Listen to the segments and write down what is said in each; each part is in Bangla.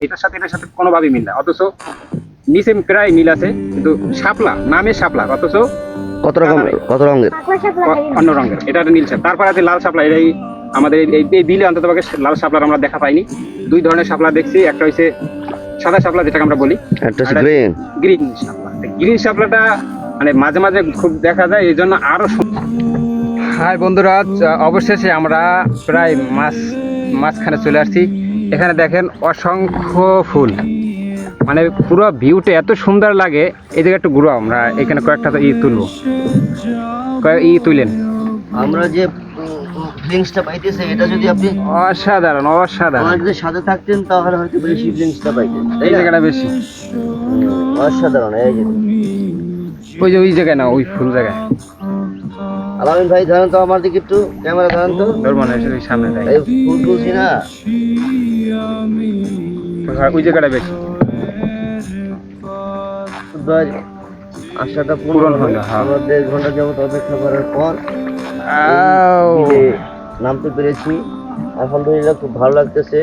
এটার সাথে কোনোভাবেই মিল না, অথচ নিচে প্রায় মিল আছে, কিন্তু শাপলা নামে শাপলা, অথচ কত রঙের অন্য রঙের। এটা একটা নীল শাপলা। তারপর আছে লাল শাপলা। এটাই আমাদের এই বিলে অন্তত লাল শাপলার আমরা দেখা পাইনি। দুই ধরনের শাপলা দেখছি, একটা হচ্ছে সাদা শাপলা যেটাকে আমরা বলি, একটা হচ্ছে গ্রিন। গ্রিন শাপলা। গ্রিন শাপলাটা মানে মাঝে মাঝে খুব দেখা যায়, এই জন্য আরো। হাই বন্ধুরা, অবশেষে আমরা প্রায় মাঝখানে চলে আসছি। এখানে দেখেন অসংখ্য ফুল, মানে পুরো ভিউটা এত সুন্দর লাগে। এই জায়গায় একটু ঘুরো, আমরা এখানে কয়েকটা তুলবো, তুলেন। আমরা যে ফিলিংসটা পাইতেছে, এটা যদি আপনি অসাধারণ আমার যদি সাথে থাকতেন তাহলে হয়তো বেশি ফিলিংসটা পাইতেন। এই জায়গাটা বেশি অসাধারণ। এই যে ওই জায়গায় না, ওই ফুল জায়গায়। আলামিন ভাই ধরেন তো আমার দিকে একটু ক্যামেরা ধরেন তো, ধরবো না, সামনে যায়। এই ফুল তুলছি না, ওই জায়গাটা বেশি। আশাটা পূরণ হলো। আমরা 1.5 ঘন্টা যাবত অপেক্ষা করার পর নামতে পেরেছি। আলহামদুলিল্লাহ, খুব ভালো লাগতেছে।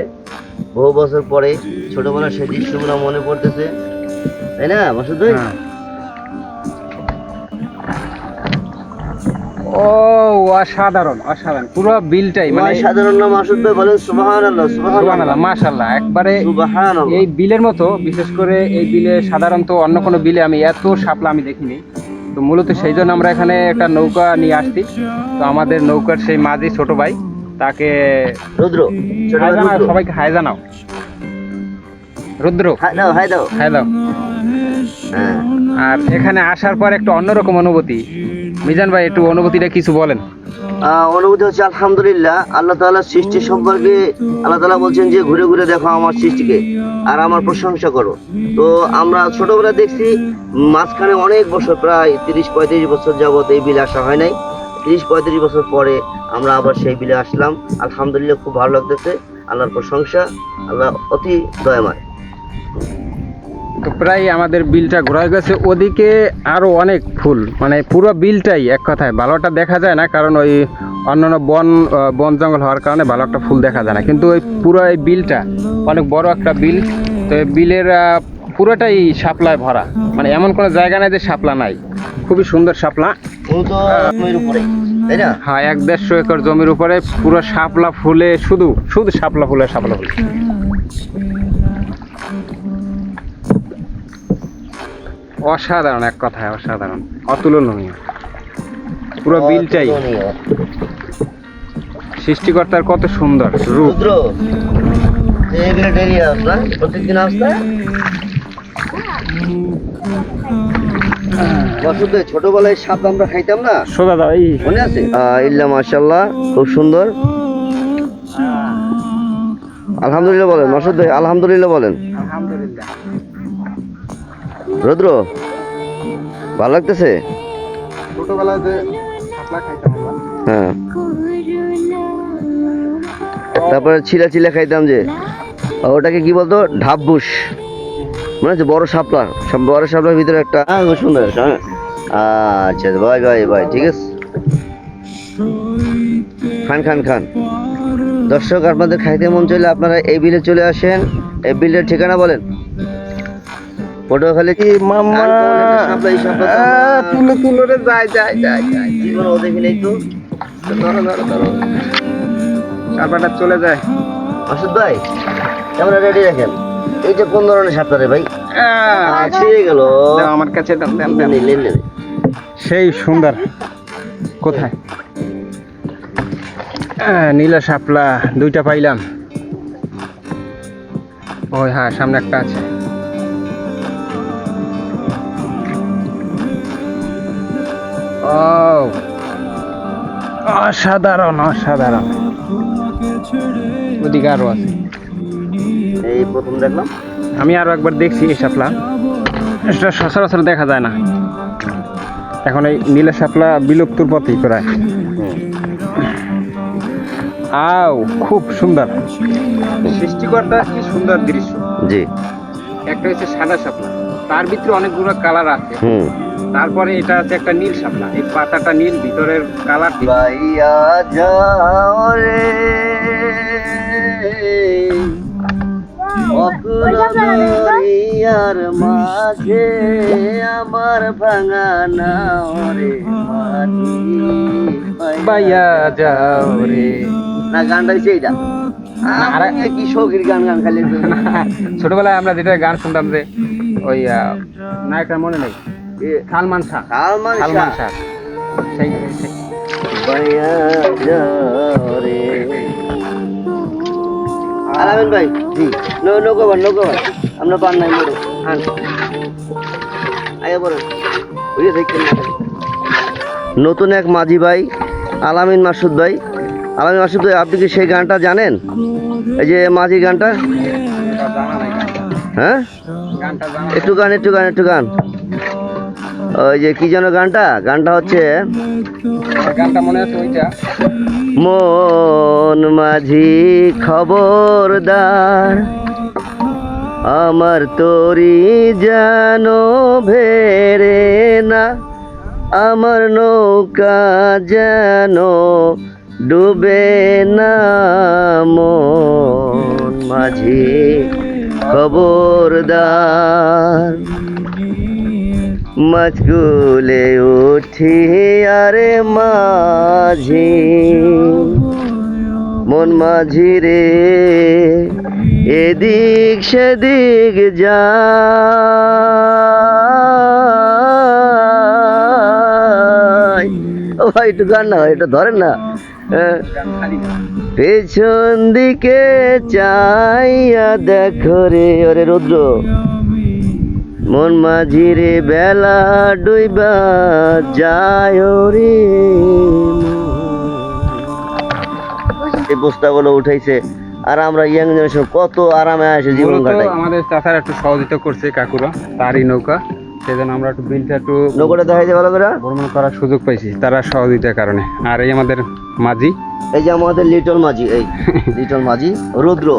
বহু বছর পরে ছোটবেলার সেই দৃশ্যগুলো মনে পড়তেছে, তাই না মাসুদ ভাই? ও অসাধারণ পুরো বিলটাই, মানে সাধারণ না মাসুদ ভাই, বলেন সুবহানাল্লাহ। সুবহানাল্লাহ, মাশাআল্লাহ। একবারে সুবহানাল্লাহ। এই বিলের মতো, বিশেষ করে এই বিলে সাধারণত অন্য কোনো বিলে আমি এত শাপলা আমি দেখিনি। তো মূলত সেই জন্য আমরা এখানে একটা নৌকা নিয়ে আসছি। তো আমাদের নৌকার সেই মাঝি ছোট ভাই, তাকে রুদ্র, সবাইকে হাই জানাও। রুদ্র, হাই দাও। আর এখানে আসার পর একটা অন্যরকম অনুভূতি। মিজান ভাই, একটু অনুভূতিটা কিছু বলেন। অনুভূতি হচ্ছে আলহামদুলিল্লাহ, আল্লাহ তাআলার সৃষ্টি সম্পর্কে আল্লাহ তাআলা বলছেন যে ঘুরে ঘুরে দেখো আমার সৃষ্টিকে আর আমার প্রশংসা করো। তো আমরা ছোটবেলায় দেখছি, মাঝখানে অনেক বছর, প্রায় 30-35 বছর যাবত এই বিলে আসা হয় নাই। 30-35 বছর পরে আমরা আবার সেই বিলে আসলাম। আলহামদুলিল্লাহ, খুব ভালো লাগতেছে। আল্লাহর প্রশংসা, আল্লাহ অতি দয়াময়। তো প্রায় আমাদের বিলটা ঘোরা গেছে। ওদিকে আরো অনেক ফুল, মানে পুরো বিলটাই এক কথায় ভালোটা দেখা যায় না, কারণ ওই অন্যান্য বন জঙ্গল হওয়ার কারণে ভালো একটা ফুল দেখা যায় না। কিন্তু ওই পুরো এই বিলটা অনেক বড় একটা বিল। তো এই বিলের পুরোটাই শাপলায় ভরা, মানে এমন কোনো জায়গা নাই যে শাপলা নাই। খুবই সুন্দর শাপলা। হ্যাঁ, 1-150 একর জমির উপরে পুরো শাপলা ফুলে, শুধু শাপলা ফুল। অসাধারণ, এক কথায় অসাধারণ, অতুলনীয় পুরো বিলটাই। সৃষ্টিকর্তার কত সুন্দর রূপ। ছোটবেলায় সাপ আমরা খাইতাম না, সোজা দাও, এই মনে আছে? ইল্লা মাশাআল্লাহ, খুব সুন্দর। আলহামদুলিল্লাহ বলেন মাসুদ ভাই, আলহামদুলিল্লাহ বলেন। আলহামদুলিল্লাহ। রুদ্র, ভালো লাগতেছে? ছোটবেলায় যে শাপলা খাইতাম আমরা, হ্যাঁ, তারপরে চিলা খাইতাম, যে ওটাকে কি বলতো, ঢাববুস, মনে আছে? বড় শাপলার ভিতরে একটা। খুব সুন্দর। আচ্ছা ভাই, ঠিক আছে। খান। দর্শক, আপনাদের খাইতে মন চাইলে আপনারা এই বিলে চলে আসেন। এই বিলের ঠিকানা বলেন। পটুয়াখালী। তুলো রে, যায় জীবন ও দেখি নেই তো। ধরো শাপলাটা চলে যায়। মাসুদ ভাই, ক্যামেরা রেডি রাখেন। এইটা কোন ধরনের শাপলা রে ভাই? ছিঁড়ে গেল আমার কাছে। নেন। সেই সুন্দর। কোথায়? নীলা শাপলা 2টা পাইলাম। ওই হ্যাঁ, সামনে একটা আছে। অসাধারণ। ওদিকে আরো আছে। এই প্রথম দেখলাম। আমি আরো একবার দেখছি এই শাপলা। এটা সচরাচর দেখা যায় না। এখন এই নীলা শাপলা বিলুপ্তর পথেই প্রায়। খুব সুন্দর সৃষ্টিকর্তা, কি সুন্দর দৃশ্য। জি। একটা হচ্ছে সাদা শাপলা, তার ভিতরে অনেকগুলো কালার আছে। তারপরে এটা আছে একটা নীল শাপলা, এই পাতাটা নীল, ভিতরের কালার। বাইয়া যাও রে অকুল দরিয়ার মাঝে আমার ভাঙা নাও রে মাঝি বাইয়া যাও রে। না গানটা হচ্ছে এইটা আরে কি শোকের গান গান খালি ছোটবেলায় আমরা যেটা গান শুনতাম যে ওই নায়কটার মনে নেই, সালমান শাহ। সালমান সালমান শাহ শাহ সেই বাইয়া যাও রে। আলামিন ভাই জি নৌকা ভাই আমরা পান নাই বড় হান আগে বড় বুঝে দেখছেন না। নতুন এক মাঝি ভাই আলামিন মাসুদ ভাই। আলামিন মাসুদ ভাই, আপনি কি সেই গানটা জানেন, এই যে মাঝি গানটা? হ্যাঁ একটু গান ওই যে কি যেন গানটা হচ্ছে গানটা মনে আছে ওইটা, মন মাঝি খবরদার আমার তরি যেন ভেরে না, আমার নৌকা যেন ডুবে না, মন মাঝি খবরদার। মাছগুলে উঠি আরে মাঝি, মন মাঝি রে এদিক সেদিক যায়। ও ভাই একটু গান না, এটা ধরেন না। পেছন দিকে চাইয়া দেখো রে, ওরে রুদ্র মন মাঝি রে বেলা ডুইবা যায় রে। এই বস্তাগুলো উঠাইছে আর আমরা ইয়াং জেনারেশন কত আরামে আসে জীবন মূলত কাটাই। আমাদের চাচারা একটু সহযোগিতা করছে কাকুরা, তারই নৌকা, সেজন্য আমরা একটু বিলটা একটু নৌকাটা দেখাইতে ভালো করে। ভ্রমণ করার সুযোগ পাইছি তারা সহযোগিতার কারণে। আর এই আমাদের মাঝি, এই যে আমাদের লিটল মাঝি, এই লিটল মাঝি রুদ্র